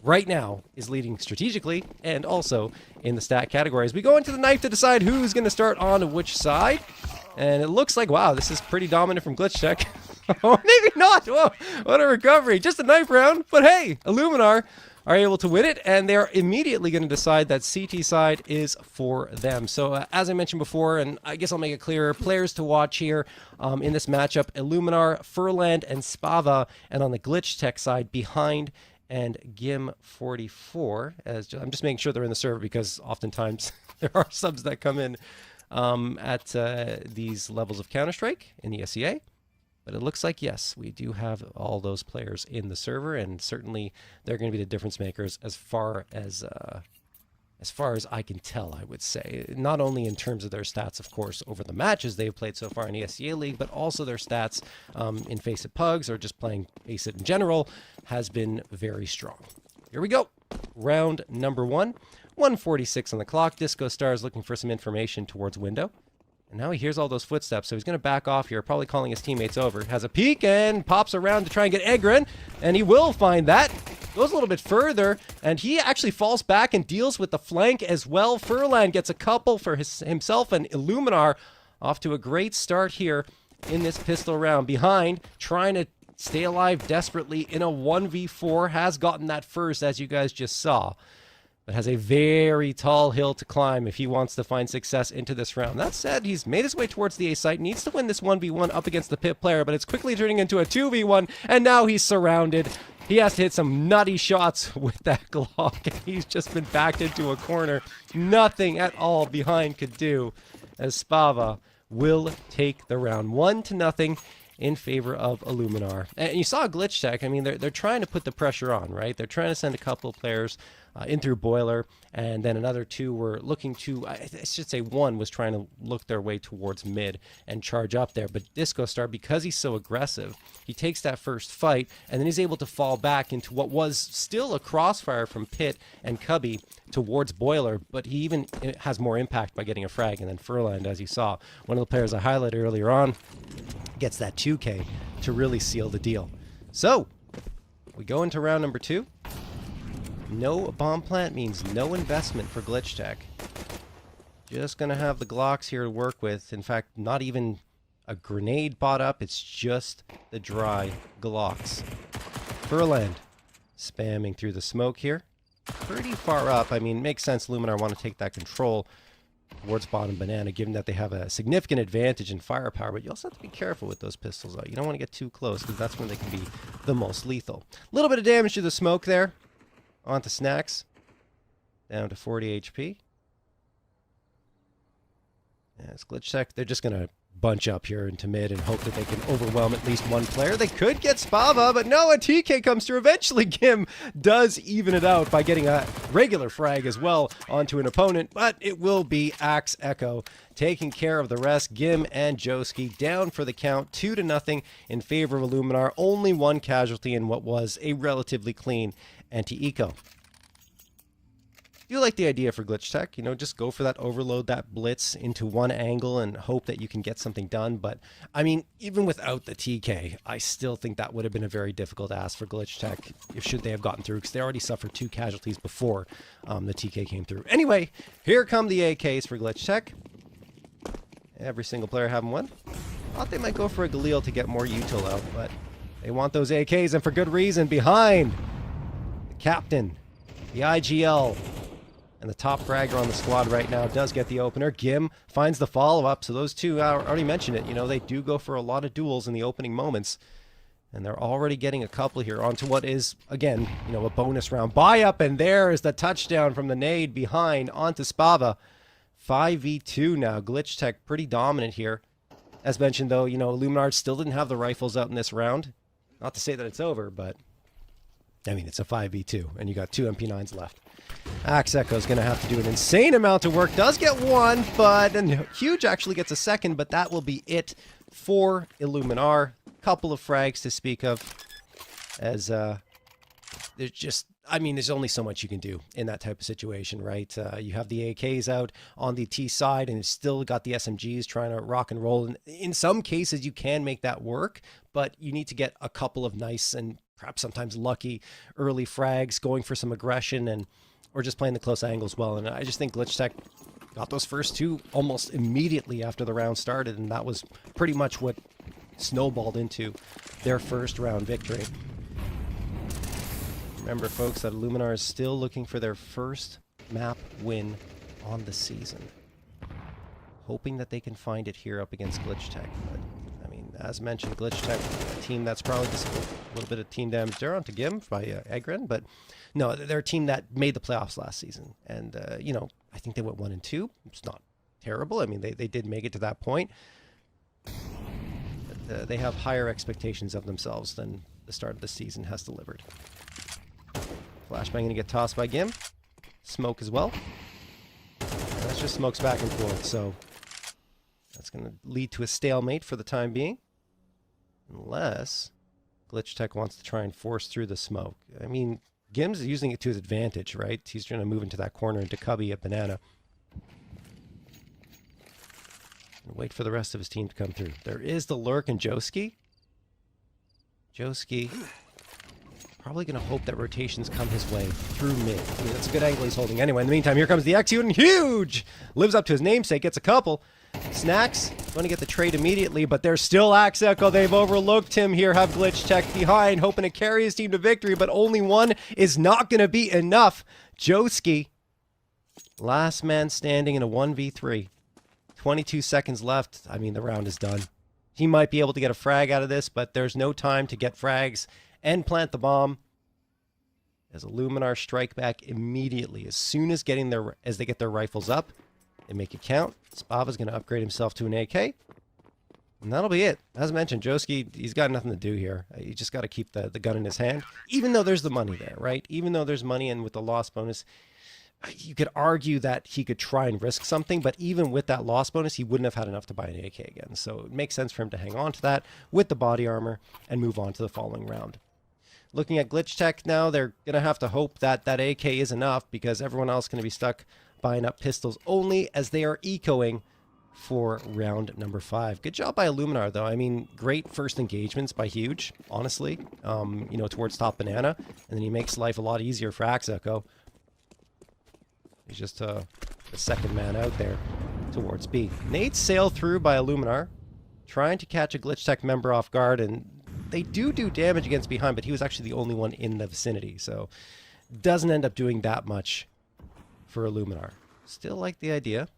right now is leading strategically and also in the stat categories. We go into the knife to decide who's going to start on which side. And it looks like, wow, this is pretty dominant from GLITCHTECH. Oh, maybe not. Whoa, what a recovery. Just a knife round. But hey, ILLUMINAR are able to win it, and they're immediately going to decide that CT side is for them. So as I mentioned before, and I guess I'll make it clearer, players to watch here in this matchup, ILLUMINAR, Furland, and Spava, and on the GLITCHTECH side, Behind and Gim44. As I'm just making sure they're in the server because oftentimes there are subs that come in at these levels of Counter-Strike in the ESEA. But it looks like, yes, we do have all those players in the server, and certainly they're going to be the difference makers as far as I can tell, I would say. Not only in terms of their stats, of course, over the matches they've played so far in the ESEA League, but also their stats in Face-It Pugs or just playing Face-It in general has been very strong. Here we go. Round number 1. 1:46 on the clock. Disco Star is looking for some information towards window. And now he hears all those footsteps, so he's going to back off here, probably calling his teammates over. Has a peek and pops around to try and get Egren, and he will find that. Goes a little bit further, and he actually falls back and deals with the flank as well. Furland gets a couple for himself, and ILLUMINAR off to a great start here in this pistol round. Behind, trying to stay alive desperately in a 1v4, has gotten that first, as you guys just saw. But has a very tall hill to climb if he wants to find success into this round. That said, he's made his way towards the A site, needs to win this 1v1 up against the pit player, but it's quickly turning into a 2v1, and now he's surrounded. He has to hit some nutty shots with that Glock, and he's just been backed into a corner. Nothing at all Behind could do, as Spava will take the round 1-0 in favor of ILLUMINAR. And you saw GLITCHTECH, I mean, they're trying to put the pressure on, right? They're trying to send a couple of players in through Boiler, and then another two were looking to, I should say one was trying to look their way towards mid and charge up there. But Disco Star, because he's so aggressive, he takes that first fight, and then he's able to fall back into what was still a crossfire from Pit and Cubby towards Boiler, but he even has more impact by getting a frag. And then Furland, as you saw, one of the players I highlighted earlier on, gets that 2K to really seal the deal. So, we go into round number 2. No bomb plant means no investment for GLITCHTECH. Just going to have the Glocks here to work with. In fact, not even a grenade bought up. It's just the dry Glocks. Furland spamming through the smoke here. Pretty far up. I mean, makes sense ILLUMINAR want to take that control towards bottom banana, given that they have a significant advantage in firepower. But you also have to be careful with those pistols, though. You don't want to get too close, because that's when they can be the most lethal. A little bit of damage to the smoke there. Onto Snacks. Down to 40 HP. Yeah, it's GLITCHTECH. They're just going to bunch up here into mid and hope that they can overwhelm at least one player. They could get Spava, but no, a TK comes through. Eventually, Gim does even it out by getting a regular frag as well onto an opponent, but it will be Axe Echo taking care of the rest. Gim and Joski down for the count, 2-0 in favor of ILLUMINAR. Only one casualty in what was a relatively clean anti-eco. I do like the idea for GLITCHTECH, you know, just go for that overload, that blitz into one angle and hope that you can get something done. But, I mean, even without the TK, I still think that would have been a very difficult ask for GLITCHTECH should they have gotten through, because they already suffered 2 casualties before the TK came through. Anyway, here come the AKs for GLITCHTECH. Every single player having one. Thought they might go for a Galil to get more util out, but they want those AKs, and for good reason. Behind the captain, the IGL, and the top fragger on the squad right now does get the opener. Gim finds the follow-up. So those two, I already mentioned it, you know, they do go for a lot of duels in the opening moments. And they're already getting a couple here onto what is, again, you know, a bonus round. Buy up, and there is the touchdown from the nade Behind onto Spava. 5v2 now. GLITCHTECH pretty dominant here. As mentioned, though, you know, ILLUMINAR still didn't have the rifles out in this round. Not to say that it's over, but I mean, it's a 5v2, and you got 2 MP9s left. Axe Echo is going to have to do an insane amount of work. Does get one, but and Huge actually gets a second, but that will be it for ILLUMINAR. Couple of frags to speak of, as there's just, I mean, there's only so much you can do in that type of situation, right? You have the AKs out on the T side, and you've still got the SMGs trying to rock and roll. And in some cases, you can make that work, but you need to get a couple of nice and perhaps sometimes lucky early frags, going for some aggression, and or just playing the close angles well. And I just think GLITCHTECH got those first two almost immediately after the round started, and that was pretty much what snowballed into their first round victory. Remember, folks, that ILLUMINAR is still looking for their first map win on the season. Hoping that they can find it here up against GLITCHTECH. But, I mean, as mentioned, GLITCHTECH, a team that's probably just a little bit of team damage there onto Gim by Egren. But, no, they're a team that made the playoffs last season. And, you know, I think they went 1-2. It's not terrible. I mean, they did make it to that point. But, they have higher expectations of themselves than the start of the season has delivered. Flashbang going to get tossed by Gim. Smoke as well. And that's just smokes back and forth, so that's going to lead to a stalemate for the time being. Unless GLITCHTECH wants to try and force through the smoke. I mean, Gim's using it to his advantage, right? He's trying to move into that corner into Cubby at Banana. And wait for the rest of his team to come through. There is the lurk in Joski. Joski probably going to hope that rotations come his way through mid. I mean, that's a good angle he's holding anyway. In the meantime, here comes the Execute, huge! Lives up to his namesake, gets a couple. Snacks, going to get the trade immediately, but there's still Axe Echo. They've overlooked him here, have GLITCHTECH behind, hoping to carry his team to victory, but only one is not going to be enough. Joski, last man standing in a 1v3. 22 seconds left. I mean, the round is done. He might be able to get a frag out of this, but there's no time to get frags and plant the bomb, as ILLUMINAR strike back immediately as soon as they get their rifles up. They make it count. Spava's going to upgrade himself to an AK, and that'll be it. As mentioned, Joski, he's got nothing to do here. You just got to keep the gun in his hand, even though there's the money there, right? Even though there's money, and with the loss bonus, you could argue that he could try and risk something, but even with that loss bonus, he wouldn't have had enough to buy an AK again. So it makes sense for him to hang on to that with the body armor and move on to the following round. Looking at GLITCHTECH now, they're going to have to hope that that AK is enough, because everyone else is going to be stuck buying up pistols only as they are ecoing for round number 5. Good job by ILLUMINAR, though. I mean, great first engagements by Huge, honestly, you know, towards top Banana, and then he makes life a lot easier for Axe Echo. He's just the second man out there towards B. Nades sail through by ILLUMINAR, trying to catch a GLITCHTECH member off guard, and they do damage against behind, but he was actually the only one in the vicinity, so doesn't end up doing that much for ILLUMINAR. Still like the idea.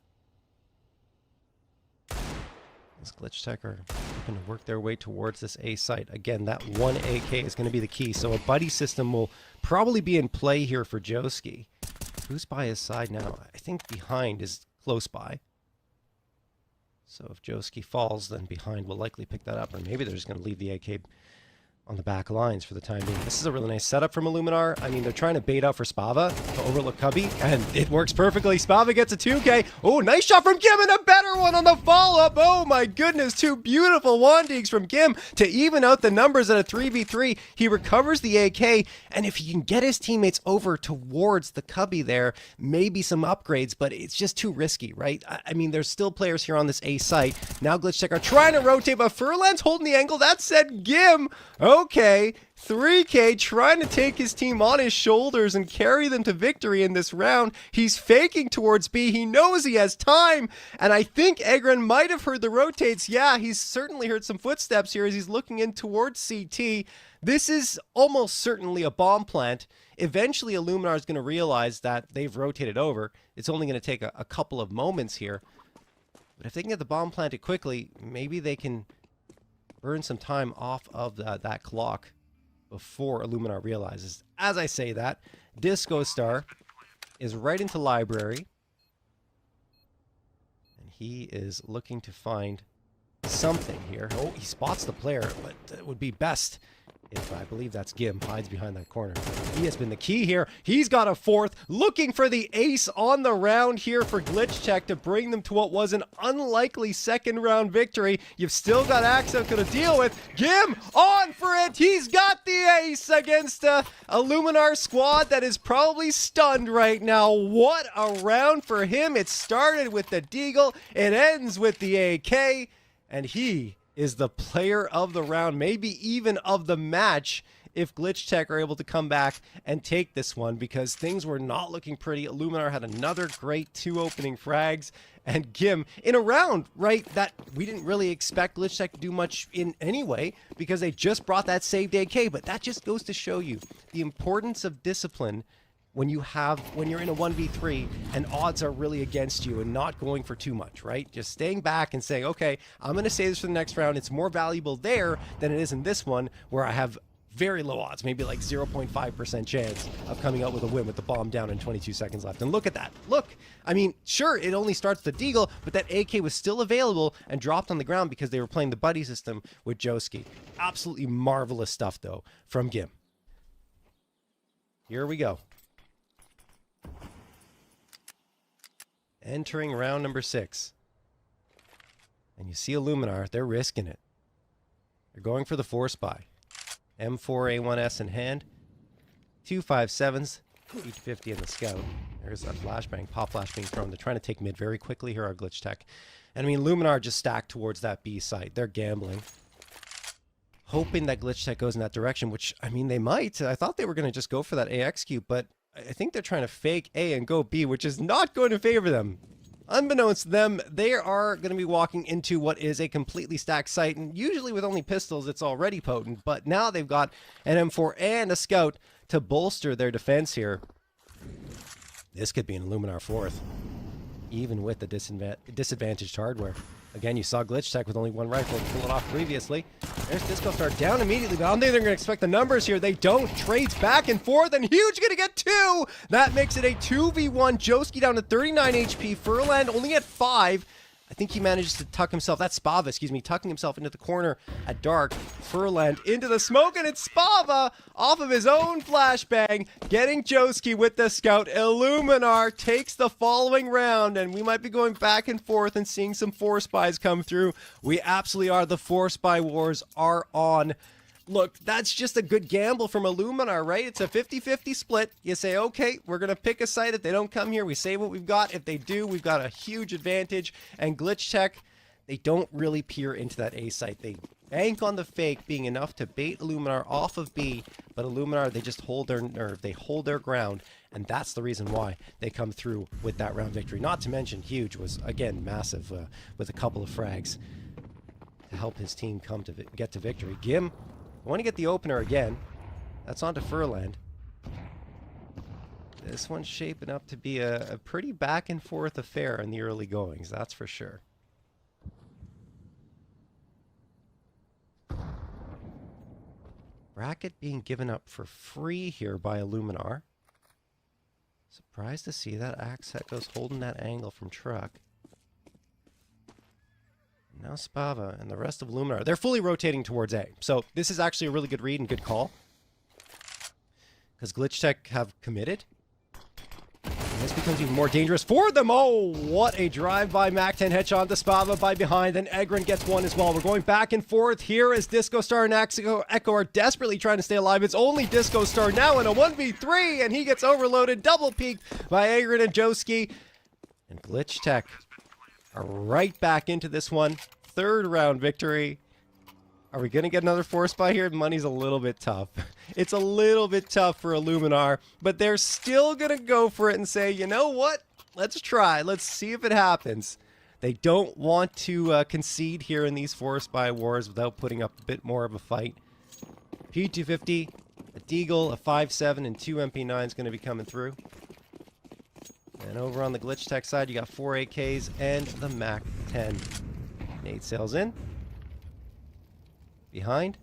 This GLITCHTECH are going to work their way towards this A site. Again, that one AK is going to be the key, so a buddy system will probably be in play here for Joski. Who's by his side now? I think behind is close by. So if Joski falls, then behind will likely pick that up, or maybe they're just going to leave the AK on the back lines for the time being. This is a really nice setup from ILLUMINAR. I mean, they're trying to bait out for Spava to overlook Cubby, and it works perfectly. Spava gets a 2K. Oh, nice shot from Gim, and a better one on the follow-up. Oh my goodness, two beautiful Wandigs from Gim to even out the numbers at a 3v3. He recovers the AK, and if he can get his teammates over towards the Cubby there, maybe some upgrades, but it's just too risky, right? I mean, there's still players here on this A site. Now GLITCHTECH are trying to rotate, but Furlan's holding the angle. That said, Gim, okay, 3K trying to take his team on his shoulders and carry them to victory in this round. He's faking towards B. He knows he has time, and I think Egren might have heard the rotates. Yeah, he's certainly heard some footsteps here as he's looking in towards CT. This is almost certainly a bomb plant. Eventually, ILLUMINAR is going to realize that they've rotated over. It's only going to take a couple of moments here. But if they can get the bomb planted quickly, maybe they can burn some time off of that clock before ILLUMINAR realizes. As I say that, Disco Star is right into library, and he is looking to find something here. Oh, he spots the player, but it would be best if, I believe that's Gim, hides behind that corner. He has been the key here. He's got a fourth, looking for the ace on the round here for GLITCHTECH to bring them to what was an unlikely second round victory. You've still got Axe Echo to deal with. Gim on for it. He's got the ace against a ILLUMINAR squad that is probably stunned right now. What a round for him. It started with the Deagle. It ends with the AK, and he is the player of the round, maybe even of the match, if GLITCHTECH are able to come back and take this one, because things were not looking pretty. ILLUMINAR had another great 2 opening frags, and Gim in a round, right, that we didn't really expect GLITCHTECH to do much in anyway, because they just brought that saved AK. But that just goes to show you the importance of discipline when you're in a 1v3 and odds are really against you, and not going for too much, right? Just staying back and saying, okay, I'm going to save this for the next round. It's more valuable there than it is in this one, where I have very low odds, maybe like 0.5% chance of coming out with a win with the bomb down and 22 seconds left. And look at that. Look, I mean, sure, it only starts the deagle, but that AK was still available and dropped on the ground because they were playing the buddy system with Joski. Absolutely marvelous stuff, though, from Gim. Here we go. Entering round number 6. And you see ILLUMINAR, they're risking it. They're going for the force buy. M4A1S in hand. 257s. P250 in the scout. There's that flashbang, pop flash being thrown. They're trying to take mid very quickly here, our GLITCHTECH. And I mean, ILLUMINAR just stacked towards that B site. They're gambling, hoping that GLITCHTECH goes in that direction, which, I mean, they might. I thought they were going to just go for that AX cube, but I think they're trying to fake A and go B, which is not going to favor them. Unbeknownst to them, they are going to be walking into what is a completely stacked site, and usually with only pistols, it's already potent, but now they've got an M4 and a scout to bolster their defense here. This could be an ILLUMINAR 4th, even with the disadvantaged hardware. Again, you saw GLITCHTECH with only 1 rifle to pull it off previously. There's DiscoStar down immediately, but I don't think they're going to expect the numbers here. They don't. Trades back and forth, and Huge going to get 2! That makes it a 2v1. Joski down to 39 HP. Furland only at 5. I think he manages to tuck himself, that's Spava, excuse me, tucking himself into the corner at dark. Furland into the smoke, and it's Spava off of his own flashbang, getting Joski with the scout. ILLUMINAR takes the following round, and we might be going back and forth and seeing some force buys come through. We absolutely are. The force buy wars are on. Look, that's just a good gamble from ILLUMINAR, right? It's a 50-50 split. You say, okay, we're going to pick a site. If they don't come here, we save what we've got. If they do, we've got a huge advantage. And GLITCHTECH, they don't really peer into that A site. They bank on the fake being enough to bait ILLUMINAR off of B, but ILLUMINAR, they just hold their nerve. They hold their ground, and that's the reason why they come through with that round victory. Not to mention, Huge was, again, massive with a couple of frags to help his team come to get to victory. Gim, I want to get the opener again. That's on to Furland. This one's shaping up to be a pretty back and forth affair in the early goings, that's for sure. Bracket being given up for free here by ILLUMINAR. Surprised to see that Axe goes holding that angle from truck. Now Spava and the rest of ILLUMINAR, they're fully rotating towards A. So this is actually a really good read and good call, because GLITCHTECH have committed. And this becomes even more dangerous for them. Oh, what a drive-by MAC-10 headshot to Spava by behind. Then Egrin gets 1 as well. We're going back and forth here as DiscoStar and Echo are desperately trying to stay alive. It's only DiscoStar now in a 1v3, and he gets overloaded, double peeked by Egrin and Joski. And GLITCHTECH are right back into this one. 3rd round victory. Are we going to get another force buy here? Money's a little bit tough. It's a little bit tough for ILLUMINAR, but they're still going to go for it and say, you know what? Let's try. Let's see if it happens. They don't want to concede here in these force buy wars without putting up a bit more of a fight. P250, a Deagle, a 5.7, and 2 MP9 is going to be coming through. And over on the GLITCHTECH side, you got 4 AKs and the MAC-10. Nade sails in. Behind.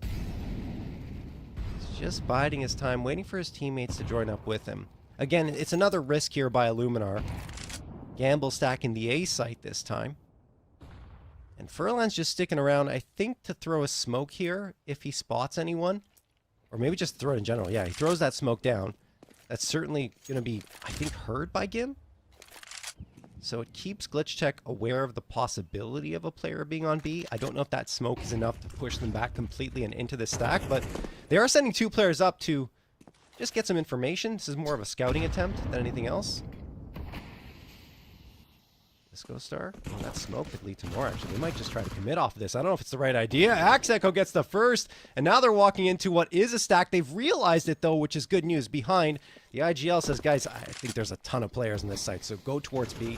He's just biding his time, waiting for his teammates to join up with him. Again, it's another risk here by ILLUMINAR. Gamble stacking the A site this time. And Furland's just sticking around, I think, to throw a smoke here if he spots anyone. Or maybe just throw it in general. Yeah, he throws that smoke down. That's certainly going to be, I think, heard by Gim. So it keeps GLITCHTECH aware of the possibility of a player being on B. I don't know if that smoke is enough to push them back completely and into the stack, but they are sending 2 players up to just get some information. This is more of a scouting attempt than anything else. Disco Star. Oh, that smoke could lead to more, actually. They might just try to commit off of this. I don't know if it's the right idea. Axe Echo gets the first, and now they're walking into what is a stack. They've realized it, though, which is good news. Behind, the IGL says, guys, I think there's a ton of players on this site, so go towards B.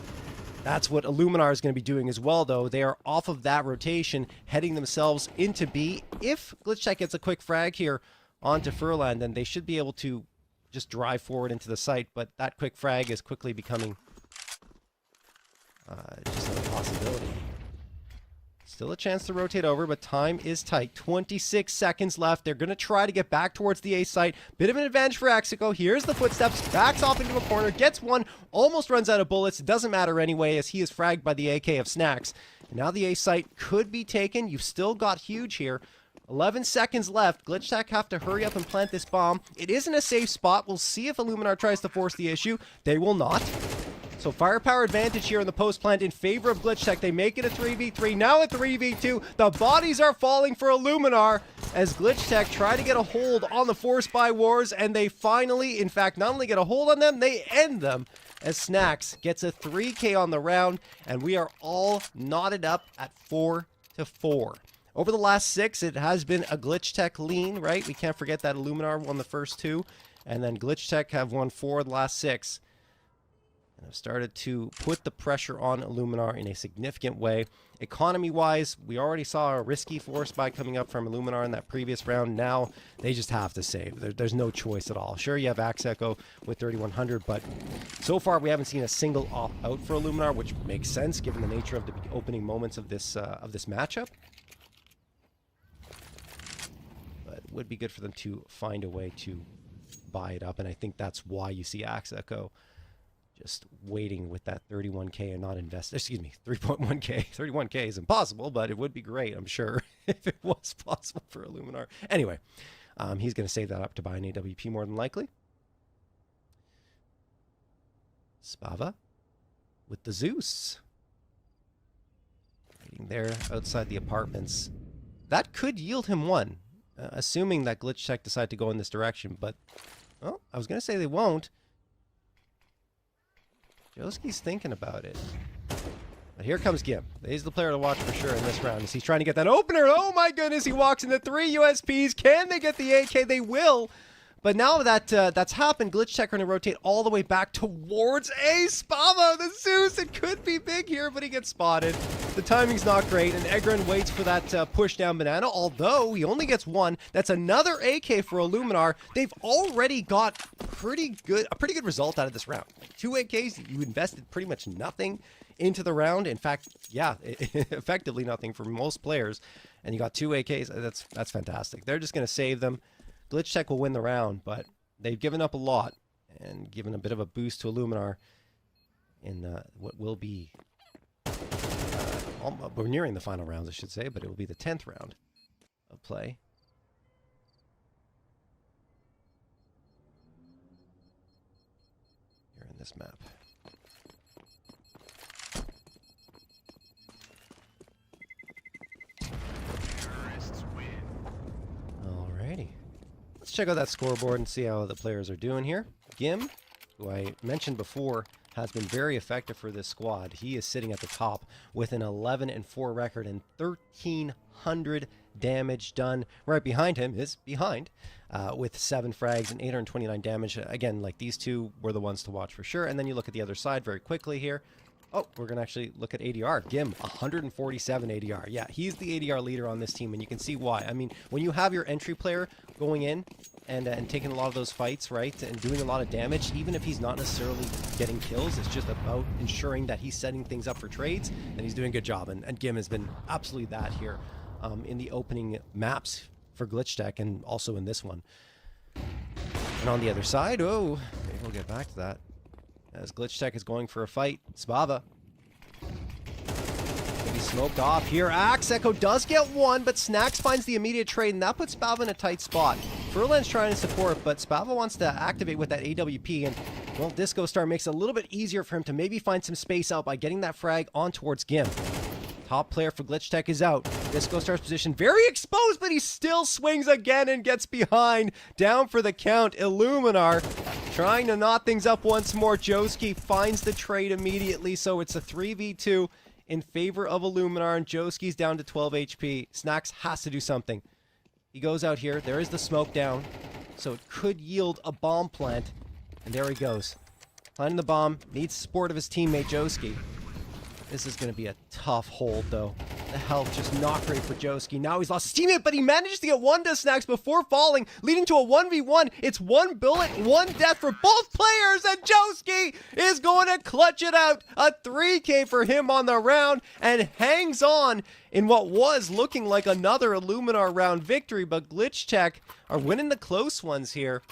That's what ILLUMINAR is going to be doing as well, though. They are off of that rotation, heading themselves into B. If GLITCHTECH gets a quick frag here onto Furland, then they should be able to just drive forward into the site, but that quick frag is quickly becoming just a possibility. Still a chance to rotate over, but time is tight. 26 seconds left. They're going to try to get back towards the A site. Bit of an advantage for Axico. Here's the footsteps. Backs off into a corner. Gets one. Almost runs out of bullets. It doesn't matter anyway, as he is fragged by the AK of Snacks. And now the A site could be taken. You've still got Huge here. 11 seconds left. GLITCHTECH have to hurry up and plant this bomb. It isn't a safe spot. We'll see if ILLUMINAR tries to force the issue. They will not. So firepower advantage here in the post plant in favor of GLITCHTECH. They make it a 3v3, now a 3v2. The bodies are falling for ILLUMINAR as GLITCHTECH try to get a hold on the Force by Wars, and they finally, in fact, not only get a hold on them, they end them as Snacks gets a 3K on the round, and we are all knotted up at 4-4. Over the last 6, it has been a GLITCHTECH lean, right? We can't forget that ILLUMINAR won the first 2, and then GLITCHTECH have won 4 of the last 6. And have started to put the pressure on ILLUMINAR in a significant way. Economy-wise, we already saw a risky force buy coming up from ILLUMINAR in that previous round. Now, they just have to save. There's no choice at all. Sure, you have Axe Echo with 3100, but so far we haven't seen a single opt-out for ILLUMINAR, which makes sense given the nature of the opening moments of this matchup. But it would be good for them to find a way to buy it up, and I think that's why you see Axe Echo just waiting with that 31K and not invest. Excuse me, 3.1K. 31K is impossible, but it would be great, I'm sure, if it was possible for ILLUMINAR. Anyway, he's going to save that up to buy an AWP more than likely. Spava with the Zeus. Waiting there outside the apartments. That could yield him one, assuming that GLITCHTECH decide to go in this direction, but, well, I was going to say they won't. Joski's thinking about it. But here comes Gim. He's the player to watch for sure in this round as he's trying to get that opener. Oh my goodness, he walks into 3 USPs. Can they get the AK? They will. But now that that's happened, GLITCHTECH are going to rotate all the way back towards A. Spava, the Zeus. It could be big here, but he gets spotted. The timing's not great, and Egren waits for that push down banana, although he only gets one. That's another AK for ILLUMINAR. They've already got a pretty good result out of this round. 2 AKs, you invested pretty much nothing into the round. In fact, yeah, effectively nothing for most players. And you got 2 AKs. That's fantastic. They're just going to save them. GLITCHTECH will win the round, but they've given up a lot and given a bit of a boost to ILLUMINAR in what will be... we're nearing the final rounds, I should say, but it will be the 10th round of play. Here in this map. Alrighty. Let's check out that scoreboard and see how the players are doing here. Gim, who I mentioned before, has been very effective for this squad. He is sitting at the top with an 11-4 record and 1,300 damage done. Right behind him is Behind with 7 frags and 829 damage. Again, like these two were the ones to watch for sure. And then you look at the other side very quickly here. Oh, we're going to actually look at ADR. Gim, 147 ADR. Yeah, he's the ADR leader on this team, and you can see why. I mean, when you have your entry player going in and taking a lot of those fights, right, and doing a lot of damage, even if he's not necessarily getting kills, it's just about ensuring that he's setting things up for trades, and he's doing a good job. And Gim has been absolutely that here in the opening maps for GLITCHTECH and also in this one. And on the other side, oh, maybe we'll get back to that. As GLITCHTECH is going for a fight, Spava. Maybe smoked off here. Axe Echo does get one, but Snacks finds the immediate trade, and that puts Spava in a tight spot. Furland's trying to support, but Spava wants to activate with that AWP, and, well, Disco Star makes it a little bit easier for him to maybe find some space out by getting that frag on towards Gim. Top player for GLITCHTECH is out. Disco Star's position very exposed, but he still swings again and gets behind. Down for the count, ILLUMINAR trying to knot things up once more. Joski finds the trade immediately, so it's a 3v2 in favor of ILLUMINAR, and Joski's down to 12 HP. Snacks has to do something. He goes out here. There is the smoke down, so it could yield a bomb plant, and there he goes. Planting the bomb, needs support of his teammate Joski. This is going to be a tough hold, though. The health just not great for Joski. Now he's lost his teammate, but he manages to get one to Snacks before falling, leading to a 1v1. It's one bullet, one death for both players, and Joski is going to clutch it out. A 3K for him on the round, and hangs on in what was looking like another ILLUMINAR round victory, but GLITCHTECH are winning the close ones here,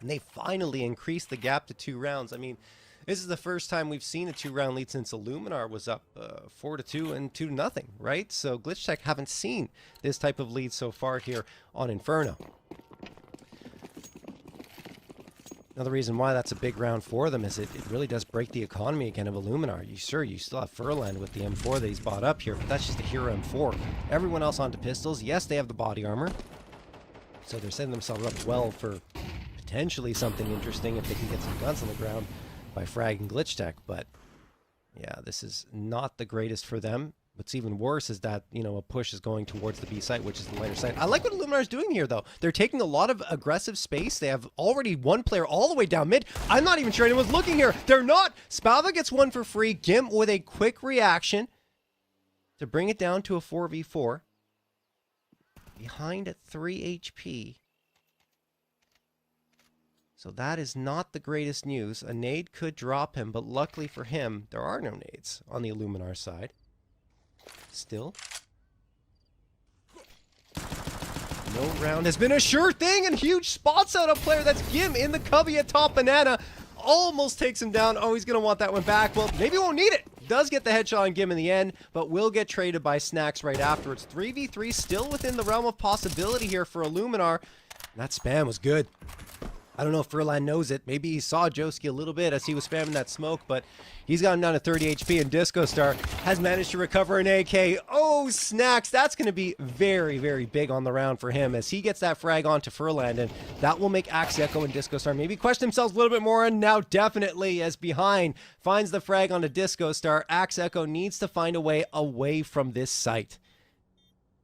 and they finally increase the gap to 2 rounds. I mean, this is the first time we've seen a 2-round lead since ILLUMINAR was up 4-2 and 2-0, right? So GLITCHTECH haven't seen this type of lead so far here on Inferno. Another reason why that's a big round for them is it really does break the economy again of ILLUMINAR. You still have Furland with the M4 that he's bought up here, but that's just a hero M4. Everyone else onto pistols. Yes, they have the body armor, so they're setting themselves up well for potentially something interesting if they can get some guns on the ground by fragging GLITCHTECH, but yeah, this is not the greatest for them. What's even worse is that, you know, a push is going towards the B site, which is the lighter site. I like what ILLUMINAR is doing here, though. They're taking a lot of aggressive space. They have already one player all the way down mid. I'm not even sure anyone's looking here. They're not. Spava gets one for free. Gimp with a quick reaction to bring it down to a 4v4. Behind at 3 HP. So that is not the greatest news. A nade could drop him, but luckily for him, there are no nades on the ILLUMINAR side. Still, no round has been a sure thing, and huge spots out a player. That's Gim in the cubby at top banana. Almost takes him down. Oh, he's going to want that one back. Well, maybe he won't need it. Does get the headshot on Gim in the end, but will get traded by Snacks right afterwards. 3v3 still within the realm of possibility here for ILLUMINAR. That spam was good. I don't know if Furland knows it. Maybe he saw Joski a little bit as he was spamming that smoke, but he's gotten down to 30 HP, and Disco Star has managed to recover an AK. Oh, Snacks! That's going to be very, very big on the round for him as he gets that frag onto Furland, and that will make ESEA and Disco Star maybe question themselves a little bit more, and now definitely as behind finds the frag onto Disco Star. ESEA needs to find a way away from this site.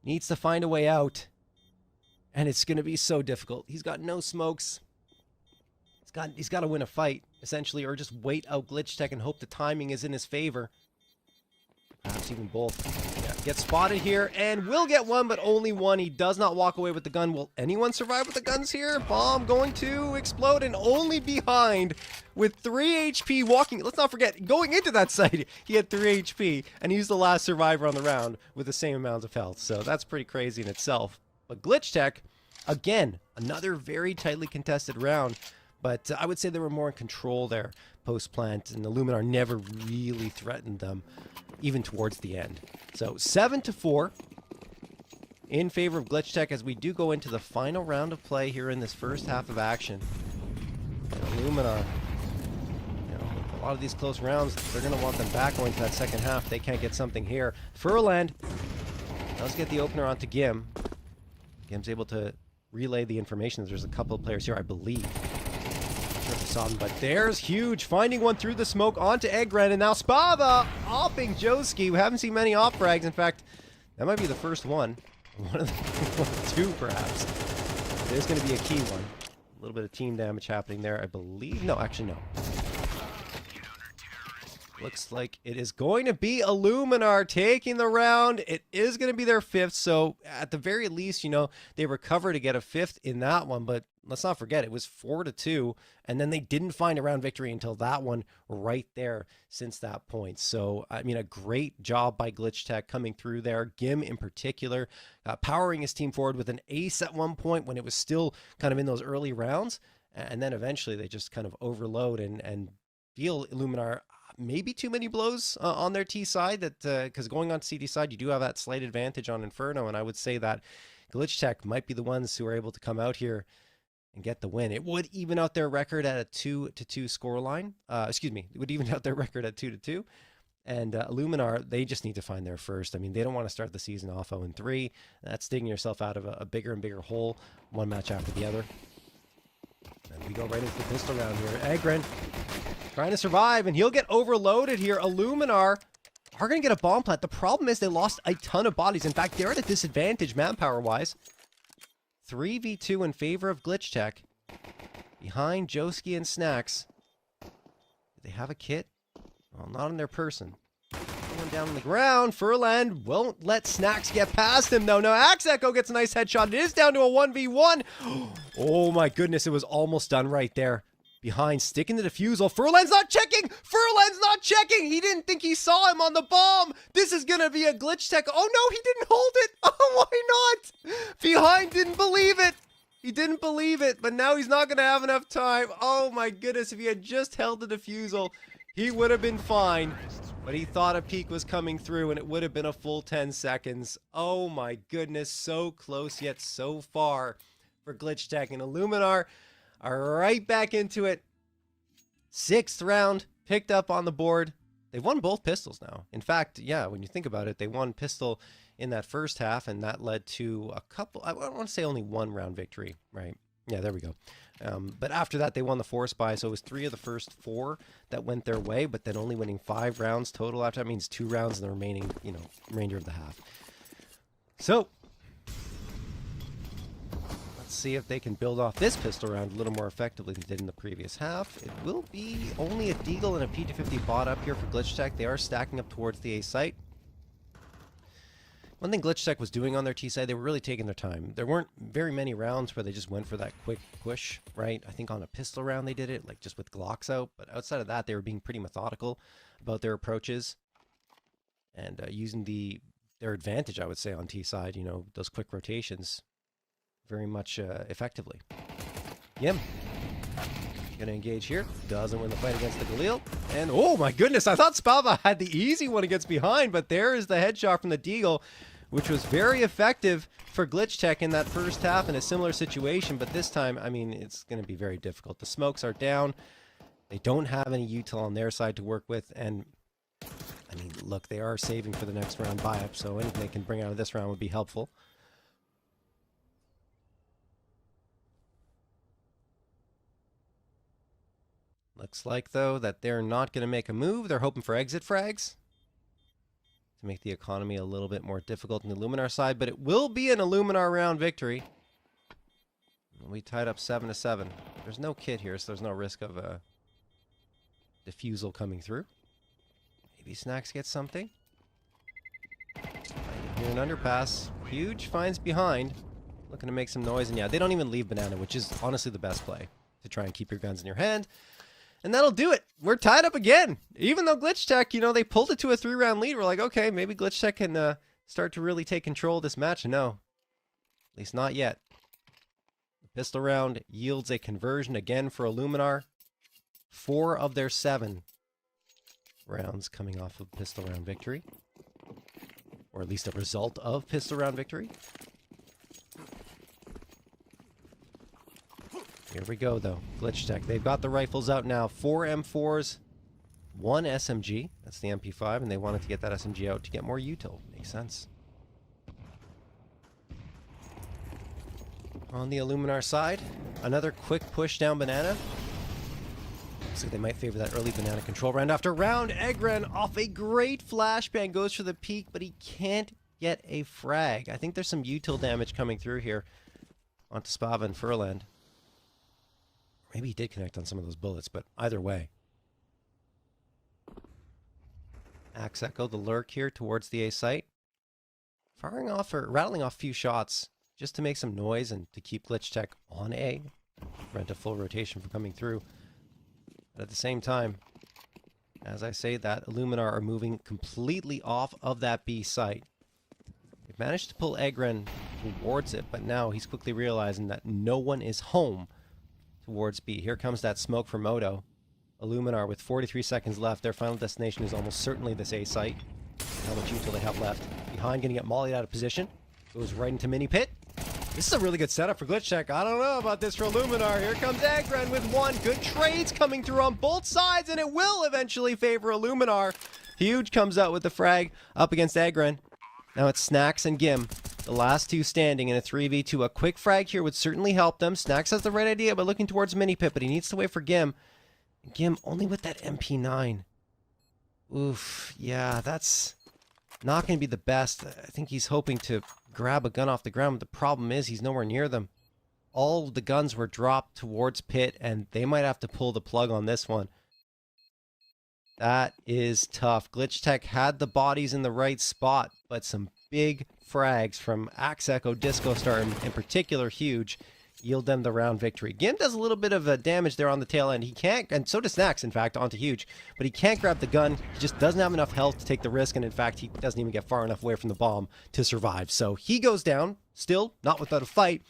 Needs to find a way out, and it's going to be so difficult. He's got no smokes. He's got to win a fight, essentially, or just wait out GLITCHTECH and hope the timing is in his favor. Perhaps even both. Yeah, gets spotted here and will get one, but only one. He does not walk away with the gun. Will anyone survive with the guns here? Bomb going to explode, and only behind with 3 HP walking. Let's not forget, going into that site, he had 3 HP, and he's the last survivor on the round with the same amount of health. So that's pretty crazy in itself. But GLITCHTECH, again, another very tightly contested round. But I would say they were more in control there post-plant, and ILLUMINAR never really threatened them, even towards the end. So 7-4 in favor of GLITCHTECH as we do go into the final round of play here in this first half of action. And ILLUMINAR, you know, a lot of these close rounds, they're going to want them back going to that second half. They can't get something here. Furland does get the opener onto Gim. Gim's able to relay the information. There's a couple of players here, I believe. But there's huge, finding one through the smoke onto Eggren, and now Spava offing Joski. We haven't seen many off frags. In fact, that might be the first one. One of the two, perhaps. There's going to be a key one. A little bit of team damage happening there, I believe. No, actually, no. Looks like it is going to be ILLUMINAR taking the round. It is going to be their 5th, so at the very least, you know, they recover to get a 5th in that one, but let's not forget, it was 4-2, and then they didn't find a round victory until that one right there since that point. So, I mean, a great job by GLITCHTECH coming through there. Gim, in particular, powering his team forward with an ace at one point when it was still kind of in those early rounds, and then eventually they just kind of overload and deal ILLUMINAR maybe too many blows on their T side, that because going on CD side, you do have that slight advantage on Inferno, and I would say that GLITCHTECH might be the ones who are able to come out here and get the win. It would even out their record at a 2-2 scoreline. Excuse me, it would even out their record at 2-2. And ILLUMINAR, they just need to find their first. I mean, they don't want to start the season off 0-3. That's digging yourself out of a bigger and bigger hole, one match after the other. And we go right into the pistol round here. Egren trying to survive, and he'll get overloaded here. Illuminar are going to get a bomb plant. The problem is they lost a ton of bodies. In fact, they're at a disadvantage manpower-wise. 3v2 in favor of GLITCHTECH. Behind Joski and Snacks. Do they have a kit? Well, not on their person. One down on the ground. Furland won't let Snacks get past him, though. No, Axe Echo gets a nice headshot. It is down to a 1v1. Oh, my goodness. It was almost done right there. Behind, sticking the defusal. Furland's not checking! Furland's not checking! He didn't think he saw him on the bomb! This is gonna be a GLITCHTECH. Oh no, he didn't hold it! Oh, why not? Behind didn't believe it! He didn't believe it, but now he's not gonna have enough time. Oh my goodness, if he had just held the defusal, he would have been fine. But he thought a peek was coming through and it would have been a full 10 seconds. Oh my goodness, so close yet so far for GLITCHTECH. And Illuminar are right back into it. 6th round picked up on the board. They've won both pistols now. In fact, yeah, when you think about it, they won pistol in that first half, and that led to a couple, I want to say only 1 round victory, right? Yeah, there we go. But after that, they won the force buy, so it was 3 of the first 4 that went their way, but then only winning 5 rounds total after. That means 2 rounds in the remaining, remainder of the half. So let's see if they can build off this pistol round a little more effectively than they did in the previous half. It will be only a Deagle and a P250 bot up here for GLITCHTECH. They are stacking up towards the A site. One thing GLITCHTECH was doing on their T side, they were really taking their time. There weren't very many rounds where they just went for that quick push, right? I think on a pistol round they did it, like just with Glocks out. But outside of that, they were being pretty methodical about their approaches and using their advantage, I would say, on T side. Those quick rotations very much effectively. Yim gonna engage here. Doesn't win the fight against the Galil. And oh my goodness, I thought Spava had the easy one against behind, but there is the headshot from the Deagle, which was very effective for GLITCHTECH in that first half in a similar situation. But this time, I mean, it's gonna be very difficult. The smokes are down. They don't have any util on their side to work with. And I mean, look, they are saving for the next round buy-up, so anything they can bring out of this round would be helpful. Looks like, though, that they're not going to make a move. They're hoping for exit frags to make the economy a little bit more difficult on the Illuminar side, but it will be an Illuminar round victory. We tied up 7-7. There's no kit here, so there's no risk of a defusal coming through. Maybe Snacks gets something. Here an underpass. Huge finds behind. Looking to make some noise, and yeah, they don't even leave banana, which is honestly the best play to try and keep your guns in your hand. And that'll do it. We're tied up again. Even though GLITCHTECH, they pulled it to a 3-round lead. We're like, okay, maybe GLITCHTECH can start to really take control of this match. No, at least not yet. The pistol round yields a conversion again for Illuminar. 4 of their 7 rounds coming off of pistol round victory. Or at least a result of pistol round victory. Here we go, though. GLITCHTECH. They've got the rifles out now. 4 M4s, 1 SMG. That's the MP5, and they wanted to get that SMG out to get more util. Makes sense. On the Illuminar side, another quick push down banana. Looks like they might favor that early banana control round after round. Egren off a great flashbang goes for the peak, but he can't get a frag. I think there's some util damage coming through here onto Spava and Furland. Maybe he did connect on some of those bullets, but either way. Axe Echo, the lurk here towards the A site. Firing off or rattling off a few shots just to make some noise and to keep GLITCHTECH on A. Prevent a full rotation from coming through. But at the same time, as I say that, Illuminar are moving completely off of that B site. They've managed to pull Egren towards it, but now he's quickly realizing that no one is home towards B. Here comes that smoke from Moto. Illuminar with 43 seconds left. Their final destination is almost certainly this A site. How much util they have left. Behind, gonna get mollied out of position. Goes right into mini pit. This is a really good setup for GLITCHTECH. I don't know about this for Illuminar. Here comes Egren with 1. Good trades coming through on both sides, and it will eventually favor Illuminar. Huge comes out with the frag up against Egren. Now it's Snacks and Gim. The last two standing in a 3v2. A quick frag here would certainly help them. Snacks has the right idea, but looking towards Mini Pip, but he needs to wait for Gim. Gim only with that MP9. Oof, yeah, that's not going to be the best. I think he's hoping to grab a gun off the ground, but the problem is he's nowhere near them. All of the guns were dropped towards Pit, and they might have to pull the plug on this one. That is tough. GLITCHTECH had the bodies in the right spot, but some big frags from Axe Echo, Disco Star in particular, huge, yield them the round victory. Gim does a little bit of damage there on the tail end. He can't, and so does Snacks, in fact, onto huge, but he can't grab the gun. He just doesn't have enough health to take the risk, and in fact, he doesn't even get far enough away from the bomb to survive. So he goes down, still not without a fight.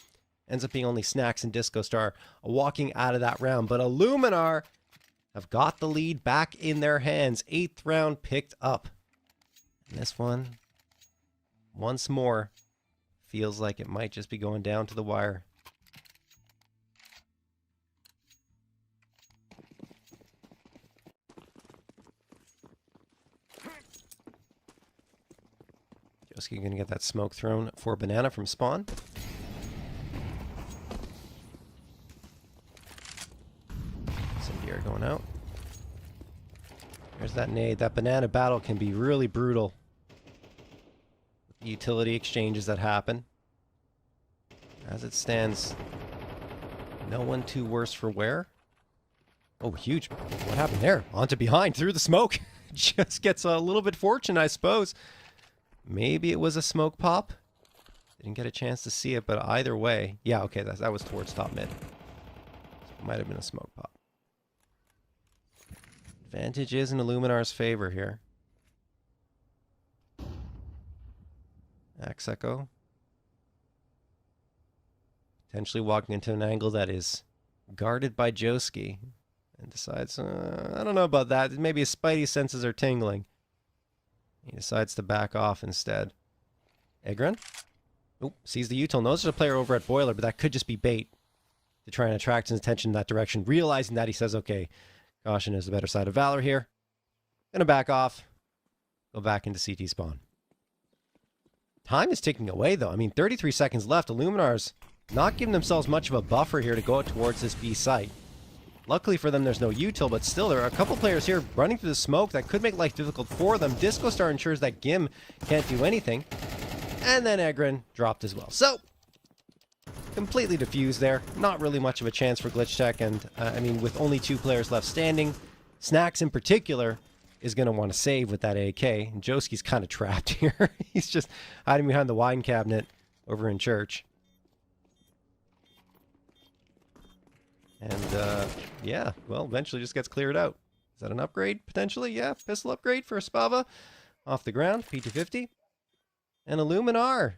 Ends up being only Snacks and Disco Star walking out of that round. But ILLUMINAR have got the lead back in their hands. 8th round picked up. And this one, once more, feels like it might just be going down to the wire. Joski going to get that smoke thrown for Banana from spawn. Going out. There's that nade. That Banana battle can be really brutal. The utility exchanges that happen. As it stands, no one too worse for wear. Oh, huge. What happened there? Onto behind through the smoke. Just gets a little bit fortune, I suppose. Maybe it was a smoke pop. Didn't get a chance to see it, but either way. Yeah, okay, that was towards top mid. It might have been a smoke pop. Advantage is in ILLUMINAR's favor here. Axe Echo. Potentially walking into an angle that is guarded by Joski. And decides, I don't know about that. Maybe his spidey senses are tingling. He decides to back off instead. Egren. Oh, sees the util. Knows there's a player over at Boiler, but that could just be bait to try and attract his attention in that direction. Realizing that, he says, okay, caution is the better side of valor here. Gonna back off. Go back into CT spawn. Time is ticking away, though. I mean, 33 seconds left. ILLUMINAR's not giving themselves much of a buffer here to go towards this B site. Luckily for them, there's no util, but still, there are a couple players here running through the smoke that could make life difficult for them. Disco Star ensures that Gim can't do anything. And then Egren dropped as well. So, completely diffused there. Not really much of a chance for GLITCHTECH, and I mean, with only 2 players left standing, Snacks in particular is going to want to save with that AK, and Joski's kind of trapped here. He's just hiding behind the wine cabinet over in church. And, yeah, well, eventually just gets cleared out. Is that an upgrade, potentially? Yeah, pistol upgrade for Spava. Off the ground, P250. And ILLUMINAR.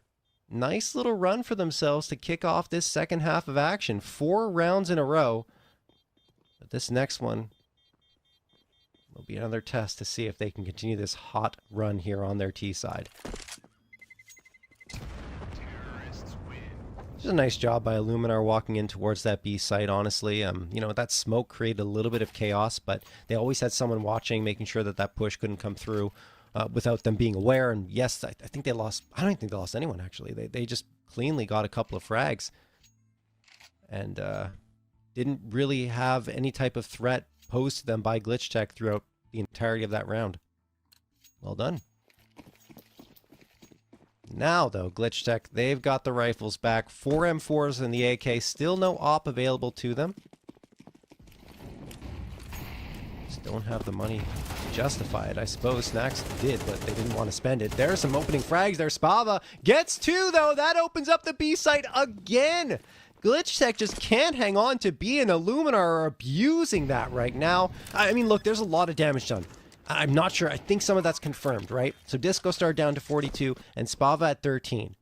Nice little run for themselves to kick off this second half of action. 4 rounds in a row. But this next one will be another test to see if they can continue this hot run here on their T side. Just a nice job by ILLUMINAR walking in towards that B site, honestly. You know, that smoke created a little bit of chaos, but they always had someone watching, making sure that that push couldn't come through without them being aware. And yes, I think they lost... I don't think they lost anyone, actually. They just cleanly got a couple of frags. And didn't really have any type of threat posed to them by GLITCHTECH throughout the entirety of that round. Well done. Now, though, GLITCHTECH, they've got the rifles back. 4 M4s and the AK. Still no op available to them. Just don't have the money to justify it. I suppose Snacks did, but they didn't want to spend it. There's some opening frags there. Spava gets 2, though. That opens up the B site again. GLITCHTECH just can't hang on to B, and ILLUMINAR are abusing that right now. I mean, look, there's a lot of damage done. I'm not sure. I think some of that's confirmed, right? So Disco Star down to 42 and Spava at 13.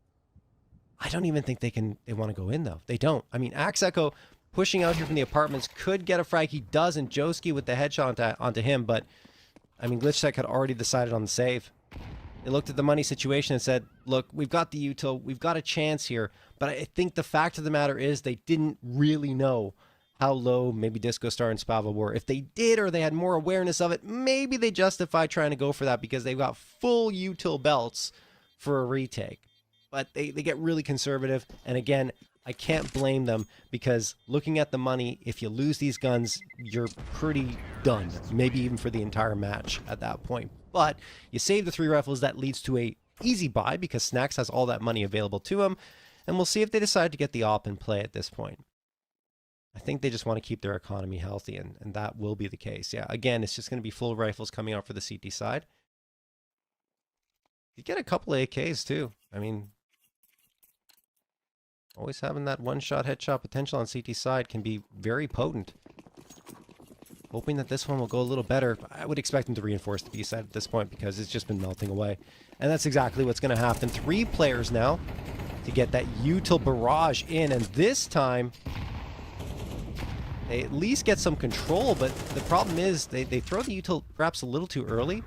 I don't even think they want to go in, though. They don't. I mean, Axe Echo pushing out here from the apartments could get a frag. He doesn't. Joski with the headshot onto him, but I mean, GLITCHTECH had already decided on the save. They looked at the money situation and said, look, we've got the util, we've got a chance here, but I think the fact of the matter is they didn't really know how low maybe Disco Star and Spava were. If they did, or they had more awareness of it, maybe they justify trying to go for that because they've got full util belts for a retake. but they get really conservative. And again, I can't blame them, because looking at the money, if you lose these guns, you're pretty done. Maybe even for the entire match at that point. But you save the 3 rifles, that leads to a easy buy because Snacks has all that money available to him. And we'll see if they decide to get the op in play at this point. I think they just want to keep their economy healthy, and that will be the case. Yeah, again, it's just going to be full rifles coming out for the CT side. You get a couple of AKs too. I mean, always having that one-shot headshot potential on CT side can be very potent. Hoping that this one will go a little better. I would expect them to reinforce the B side at this point because it's just been melting away. And that's exactly what's going to happen. 3 players now to get that util barrage in, and this time they at least get some control, but the problem is they throw the util perhaps a little too early.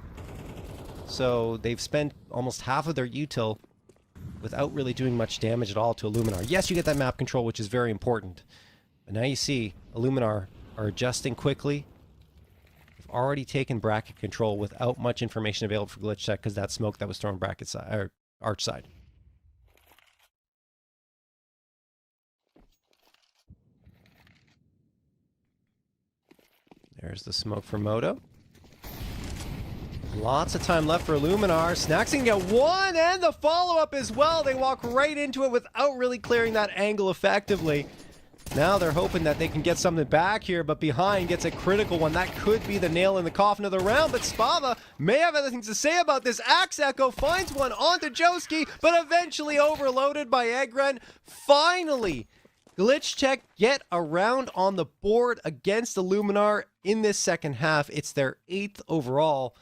So they've spent almost half of their util without really doing much damage at all to ILLUMINAR. Yes, you get that map control, which is very important. But now you see ILLUMINAR are adjusting quickly. They've already taken bracket control without much information available for GLITCHTECH because that smoke that was thrown bracket side, or arch side. There's the smoke for Moto. Lots of time left for ILLUMINAR. Snacks can get one and the follow-up as well. They walk right into it without really clearing that angle effectively. Now they're hoping that they can get something back here, but behind gets a critical one. That could be the nail in the coffin of the round, but Spava may have other things to say about this. Axe Echo finds one onto Joski, but eventually overloaded by Egren. Finally, GLITCHTECH get a round on the board against ILLUMINAR in this second half. It's their 8th overall.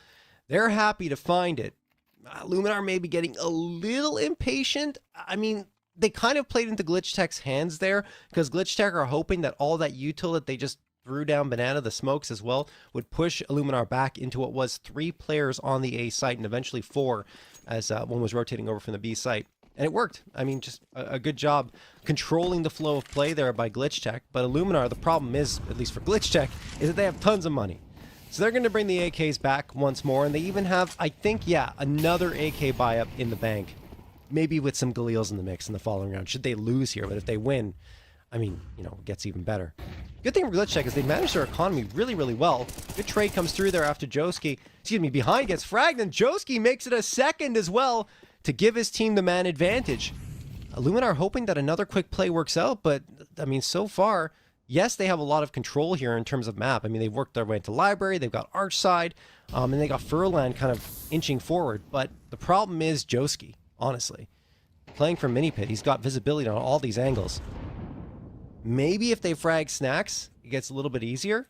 They're happy to find it. ILLUMINAR may be getting a little impatient. I mean, they kind of played into GLITCHTECH's hands there, because GLITCHTECH are hoping that all that util that they just threw down Banana, the smokes as well, would push ILLUMINAR back into what was 3 players on the A site and eventually 4 as one was rotating over from the B site. And it worked. I mean, just a good job controlling the flow of play there by GLITCHTECH. But ILLUMINAR, the problem is, at least for GLITCHTECH, is that they have tons of money. So they're going to bring the AKs back once more. And they even have, I think, yeah, another AK buy-up in the bank. Maybe with some Galils in the mix in the following round, should they lose here. But if they win, I mean, you know, it gets even better. Good thing for GLITCHTECH is they managed their economy really, really well. Good trade comes through there after Joski. Excuse me, behind gets fragged, and Joski makes it a second as well to give his team the man advantage. ILLUMINAR hoping that another quick play works out, but, I mean, so far, yes, they have a lot of control here in terms of map. I mean, they've worked their way into Library, they've got Archside, and they got Furland kind of inching forward. But the problem is Joski, honestly. Playing from Mini Pit, he's got visibility on all these angles. Maybe if they frag Snacks, it gets a little bit easier.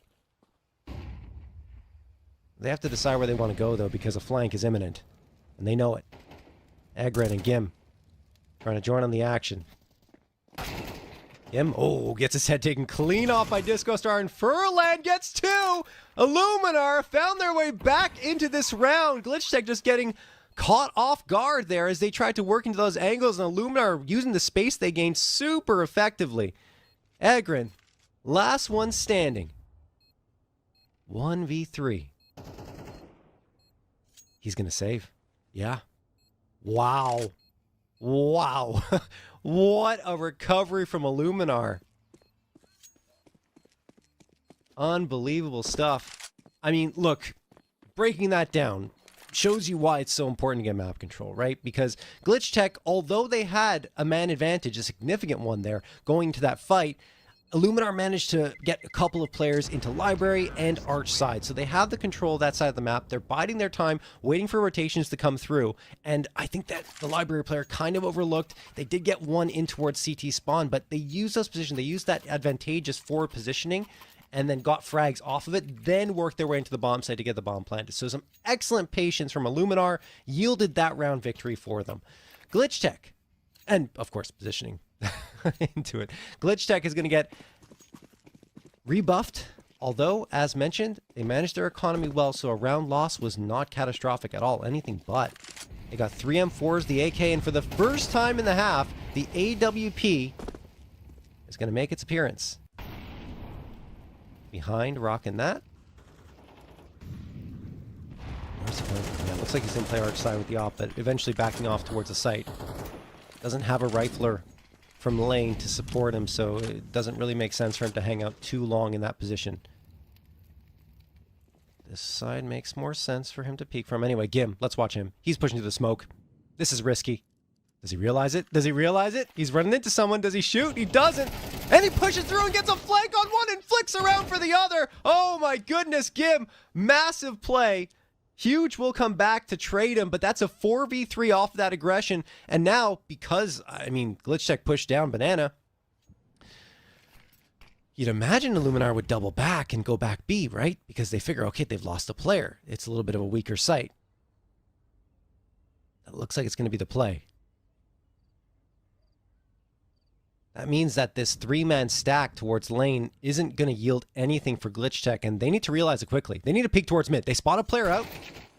They have to decide where they want to go, though, because a flank is imminent. And they know it. Egren and Gim trying to join on the action. Gim, oh, gets his head taken clean off by Disco Star, and Furland gets 2! ILLUMINAR found their way back into this round. GLITCHTECH just getting caught off guard there as they tried to work into those angles, and ILLUMINAR using the space they gained super effectively. Egren, last one standing. 1v3. He's gonna save. Yeah. Wow. Wow. What a recovery from ILLUMINAR. Unbelievable stuff. I mean, look, breaking that down shows you why it's so important to get map control, right? Because GLITCHTECH, although they had a man advantage, a significant one there, going to that fight, ILLUMINAR managed to get a couple of players into Library and Arch side. So they have the control of that side of the map. They're biding their time, waiting for rotations to come through. And I think that the Library player kind of overlooked. They did get one in towards CT spawn, but they used those positions. They used that advantageous forward positioning and then got frags off of it, then worked their way into the bomb site to get the bomb planted. So some excellent patience from ILLUMINAR yielded that round victory for them. GLITCHTECH, and of course positioning into it. GLITCHTECH is going to get rebuffed, although, as mentioned, they managed their economy well, so a round loss was not catastrophic at all, anything but. They got 3 M4s, the AK, and for the first time in the half, the AWP is going to make its appearance. Behind, rocking that. Where's he going? Yeah, looks like he's going to play Arch side with the op, but eventually backing off towards the site. Doesn't have a rifler from lane to support him, so it doesn't really make sense for him to hang out too long in that position. This side makes more sense for him to peek from. Anyway, Gim, let's watch him. He's pushing through the smoke. This is risky. Does he realize it? Does he realize it? He's running into someone. Does he shoot? He doesn't. And he pushes through and gets a flank on one and flicks around for the other. Oh my goodness, Gim. Massive play. Huge will come back to trade him, but that's a 4v3 off of that aggression. And now, because, I mean, GLITCHTECH pushed down Banana, you'd imagine ILLUMINAR would double back and go back B, right? Because they figure, okay, they've lost a player. It's a little bit of a weaker site. That looks like it's going to be the play. That means that this 3-man stack towards lane isn't going to yield anything for GLITCHTECH, and they need to realize it quickly. They need to peek towards mid. They spot a player out.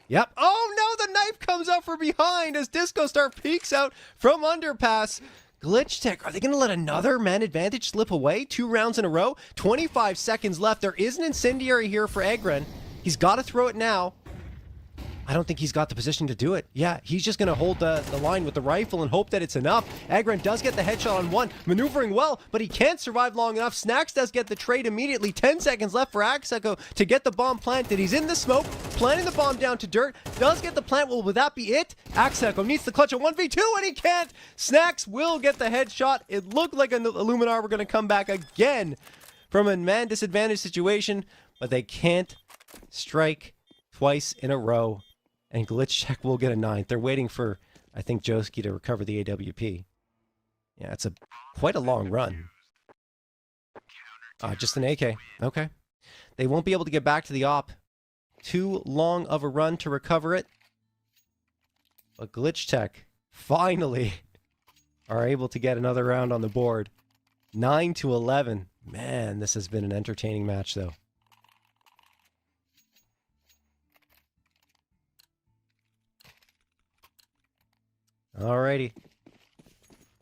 Yep. Oh, no, the knife comes out from behind as DiscoStar peeks out from underpass. GLITCHTECH, are they going to let another man advantage slip away? 2 rounds in a row? 25 seconds left. There is an incendiary here for Egren. He's got to throw it now. I don't think he's got the position to do it. Yeah, he's just going to hold the line with the rifle and hope that it's enough. Egren does get the headshot on one, maneuvering well, but he can't survive long enough. Snacks does get the trade immediately. 10 seconds left for Axeco to get the bomb planted. He's in the smoke, planting the bomb down to dirt. Does get the plant. Well, would that be it? Axeco needs the clutch at 1v2, and he can't. Snacks will get the headshot. It looked like ILLUMINAR were going to come back again from a man disadvantage situation, but they can't strike twice in a row. And GLITCHTECH will get a 9th. They're waiting for, I think, Joski to recover the AWP. Yeah, it's quite a long run. Just an AK. Okay. They won't be able to get back to the op. Too long of a run to recover it. But GLITCHTECH finally are able to get another round on the board. 9-11. Man, this has been an entertaining match, though. Alrighty.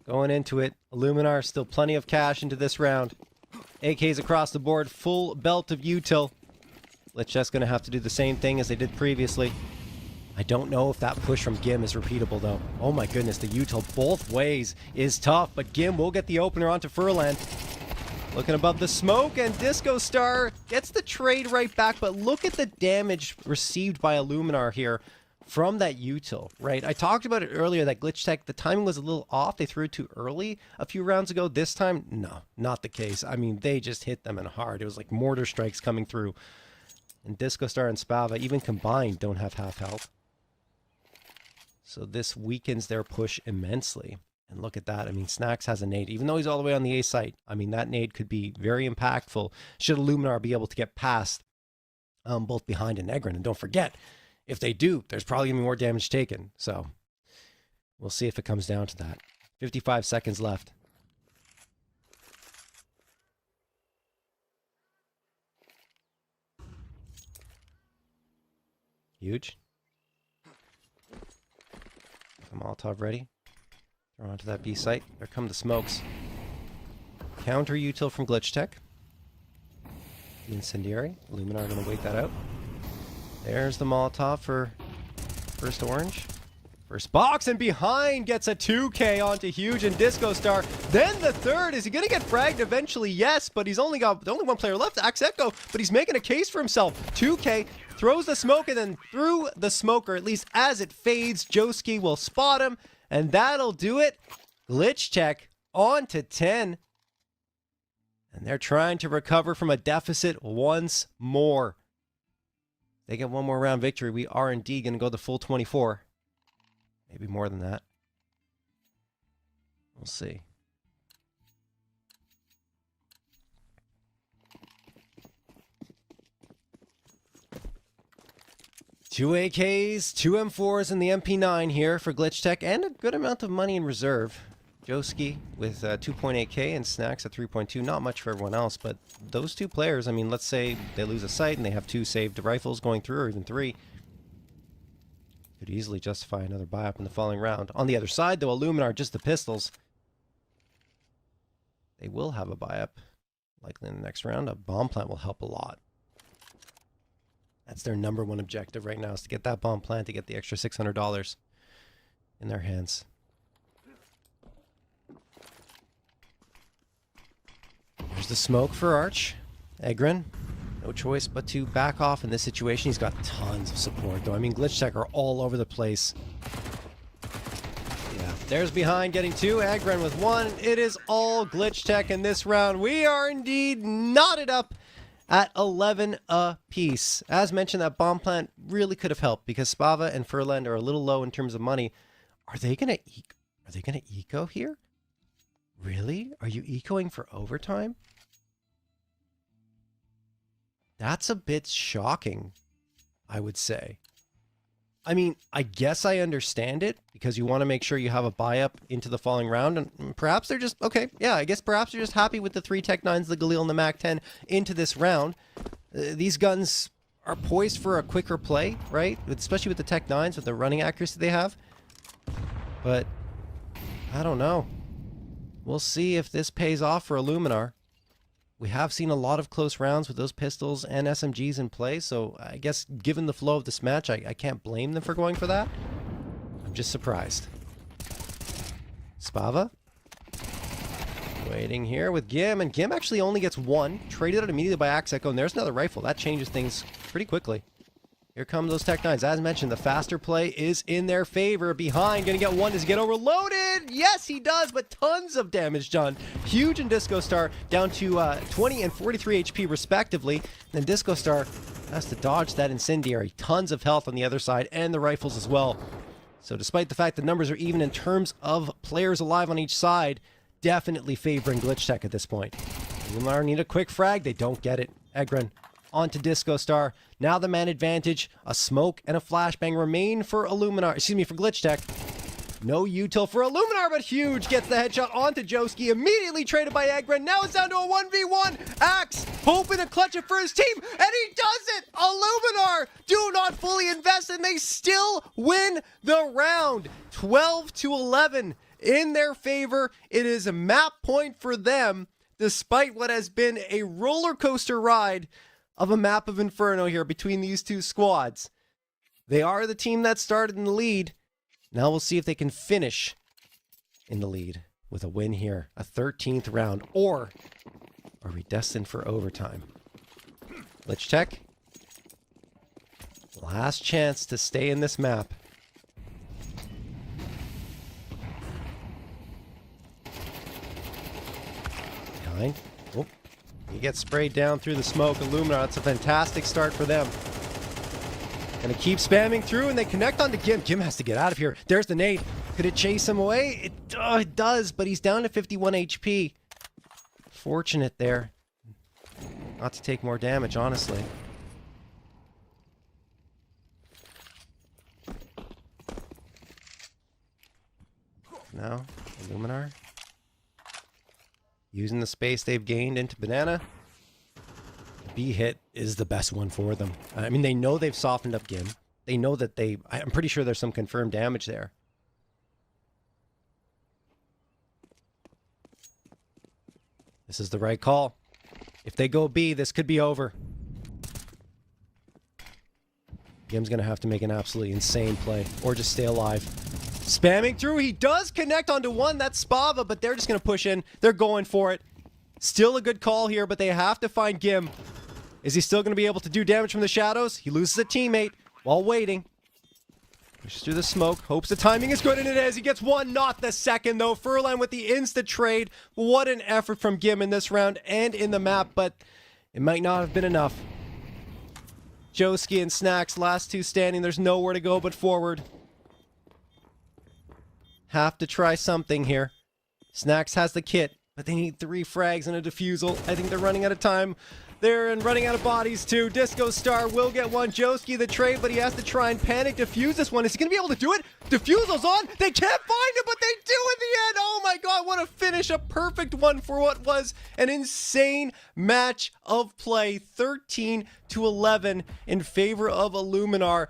Going into it. ILLUMINAR, still plenty of cash into this round. AKs across the board. Full belt of util. GLITCHTECH's going to have to do the same thing as they did previously. I don't know if that push from Gim is repeatable, though. Oh my goodness, the util both ways is tough, but Gim will get the opener onto Furland. Looking above the smoke, and DiscoStar gets the trade right back, but look at the damage received by ILLUMINAR here from that util, right? I talked about it earlier that GLITCHTECH, the timing was a little off. They threw it too early a few rounds ago. This time, no, not the case. I mean, they just hit them in hard. It was like mortar strikes coming through. And DiscoStar and Spava, even combined, don't have half health. So this weakens their push immensely. And look at that. I mean, Snacks has a nade. Even though he's all the way on the A site, I mean, that nade could be very impactful should ILLUMINAR be able to get past both behind and Egren. And don't forget, if they do, there's probably going to be more damage taken. So we'll see if it comes down to that. 55 seconds left. Huge. Molotov ready. Throw onto that B site. There come the smokes. Counter util from GLITCHTECH. The incendiary. ILLUMINAR going to wait that out. There's the Molotov for first orange. First box, and behind gets a 2K onto Huge and DiscoStar. Then the third. Is he going to get fragged eventually? Yes, but he's only got one player left, Axeco, but he's making a case for himself. 2K throws the smoke, and then through the smoke, or at least as it fades, Joski will spot him, and that'll do it. GLITCHTECH on to 10. And they're trying to recover from a deficit once more. They get one more round victory. We are indeed going to go the full 24. Maybe more than that. We'll see. Two AKs, two M4s, and the MP9 here for GLITCHTECH, and a good amount of money in reserve. Joski with 2.8k and Snacks at 3.2. Not much for everyone else, but those two players, I mean, let's say they lose a sight and they have 2 saved rifles going through, or even 3. Could easily justify another buy-up in the following round. On the other side, though, ILLUMINAR, just the pistols. They will have a buy-up, likely in the next round. A bomb plant will help a lot. That's their #1 objective right now, is to get that bomb plant to get the extra $600 in their hands. the smoke for Arch. Egren, no choice but to back off in this situation. He's got tons of support, though. I mean, GLITCHTECH are all over the place. Yeah, there's behind getting 2. Egren with 1. It is all GLITCHTECH in this round. We are indeed knotted up at 11 apiece. As mentioned, that bomb plant really could have helped because Spava and Furland are a little low in terms of money. Are they gonna eco here? Really? Are you ecoing for overtime? That's a bit shocking, I would say. I mean, I guess I understand it because you want to make sure you have a buy up into the following round, and perhaps they're just, okay, yeah, I guess perhaps they're just happy with the 3 Tech 9s, the Galil and the Mac 10 into this round. These guns are poised for a quicker play, right? Especially with the Tech 9s, with the running accuracy they have. But, I don't know. We'll see if this pays off for ILLUMINAR. We have seen a lot of close rounds with those pistols and SMGs in play, so I guess given the flow of this match, I can't blame them for going for that. I'm just surprised. Spava. Waiting here with Gim, and Gim actually only gets 1. Traded out immediately by Axe Echo, and there's another rifle. That changes things pretty quickly. Here come those Tech 9s. As mentioned, the faster play is in their favor. Behind, gonna get 1. Does he get overloaded? Yes, he does, but tons of damage done. Huge and Disco Star down to 20 and 43 HP respectively. Then Disco Star has to dodge that incendiary. Tons of health on the other side, and the rifles as well. So despite the fact the numbers are even in terms of players alive on each side, definitely favoring GLITCHTECH at this point. ILLUMINAR need a quick frag. They don't get it. Egren onto Disco Star. Now the man advantage. A smoke and a flashbang remain for ILLUMINAR. Excuse me, for GLITCHTECH. No util for ILLUMINAR, but Huge gets the headshot onto Joski. Immediately traded by Egren. Now it's down to a 1v1. Axe hoping to clutch it for his team, and he does it! ILLUMINAR do not fully invest, and they still win the round. 12-11 in their favor. It is a map point for them, despite what has been a roller coaster ride of a map of Inferno here between these two squads. They are the team that started in the lead. Now we'll see if they can finish in the lead with a win here. A 13th round. Or are we destined for overtime? GLITCHTECH. Last chance to stay in this map. Behind. Oh. He gets sprayed down through the smoke. ILLUMINAR, that's a fantastic start for them. Gonna keep spamming through, and they connect onto Gim. Gim has to get out of here. There's the nade. Could it chase him away? It does, but he's down to 51 HP. Fortunate there. Not to take more damage, honestly. Now, ILLUMINAR using the space they've gained into Banana. B hit is the best one for them. I mean, they know they've softened up Gim. They know that I'm pretty sure there's some confirmed damage there. This is the right call. If they go B, this could be over. Gim's gonna have to make an absolutely insane play, or just stay alive. Spamming through, he does connect onto 1, that's Spava, but they're just gonna push in. They're going for it. Still a good call here, but they have to find Gim. Is he still gonna be able to do damage from the shadows? He loses a teammate while waiting. Pushes through the smoke, hopes the timing is good, and it is. He gets 1, not the second, though. Furlan with the insta trade. What an effort from Gim in this round and in the map, but it might not have been enough. Joski and Snacks, last 2 standing. There's nowhere to go but forward. Have to try something here. Snacks has the kit, but they need 3 frags and a defusal. I think they're running out of time. They're running out of bodies too. Disco Star will get 1. Joski the trade, but he has to try and panic defuse this one. Is he going to be able to do it? Defusel's on. They can't find him, but they do in the end. Oh my god, what a finish. A perfect one for what was an insane match of play. 13-11 in favor of ILLUMINAR.